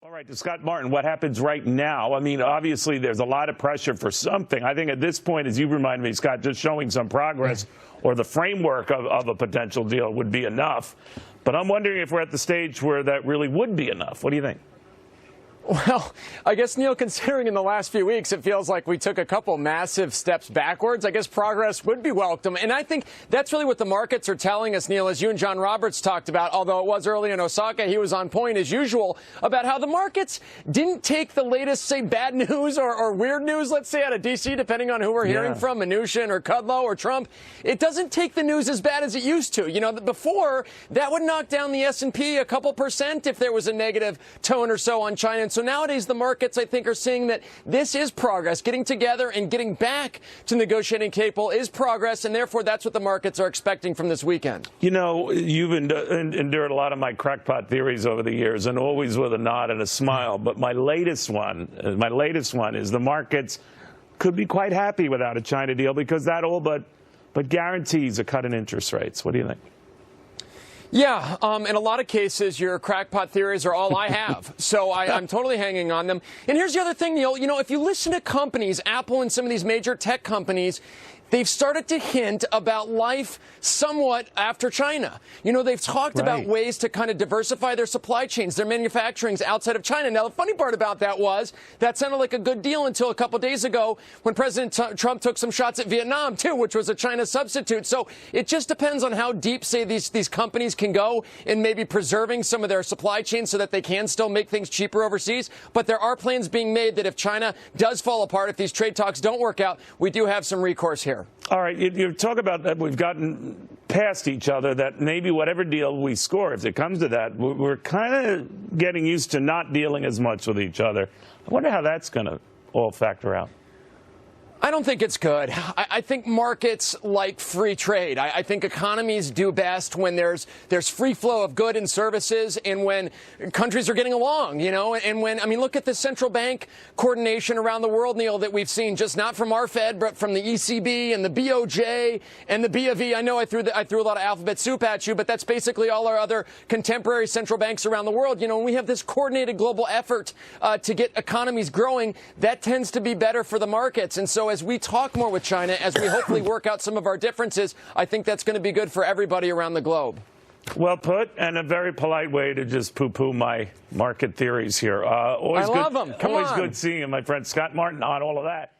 All right, to Scott Martin, what happens right now? I mean, obviously, there's a lot of pressure for something. I think at this point, as you remind me, Scott, just showing some progress or the framework of a potential deal would be enough. But I'm wondering if we're at the stage where that really would be enough. What do you think? Well, I guess, Neil, considering in the last few weeks it feels like we took a couple massive steps backwards, I guess progress would be welcome. And I think that's really what the markets are telling us, Neil, as you and John Roberts talked about, although it was early in Osaka, he was on point as usual about how the markets didn't take the latest, say, bad news or weird news, let's say, out of D.C., depending on who we're hearing from, Mnuchin or Kudlow or Trump. It doesn't take the news as bad as it used to. You know, before, that would knock down the S&P a couple percent if there was a negative tone or so on China. And so nowadays, the markets, I think, are seeing that this is progress. Getting together and getting back to negotiating table is progress, and therefore that's what the markets are expecting from this weekend. You know, you've endured a lot of my crackpot theories over the years, and always with a nod and a smile. But my latest one is the markets could be quite happy without a China deal because that all but guarantees a cut in interest rates. What do you think? Yeah, in a lot of cases, your crackpot theories are all I have. So I'm totally hanging on them. And here's the other thing, Neil. You know, if you listen to companies, Apple and some of these major tech companies, they've started to hint about life somewhat after China. You know, they've talked about ways to kind of diversify their supply chains, their manufacturings outside of China. Now, the funny part about that was that sounded like a good deal until a couple days ago when President Trump took some shots at Vietnam, too, which was a China substitute. So it just depends on how deep, say, these companies can go in maybe preserving some of their supply chains so that they can still make things cheaper overseas. But there are plans being made that if China does fall apart, if these trade talks don't work out, we do have some recourse here. All right, you talk about that we've gotten past each other, that maybe whatever deal we score, if it comes to that, we're kind of getting used to not dealing as much with each other. I wonder how that's going to all factor out. I don't think it's good. I think markets like free trade. I think economies do best when there's free flow of goods and services and when countries are getting along, you know, and when, I mean, look at the central bank coordination around the world, Neil, that we've seen, just not from our Fed, but from the ECB and the BOJ and the B of E. I know I threw a lot of alphabet soup at you, but that's basically all our other contemporary central banks around the world. You know, when we have this coordinated global effort to get economies growing, that tends to be better for the markets. And so as we talk more with China, as we hopefully work out some of our differences, I think that's going to be good for everybody around the globe. Well put, and a very polite way to just poo-poo my market theories here. I love them. Come on. Always good seeing you, my friend. Scott Martin on all of that.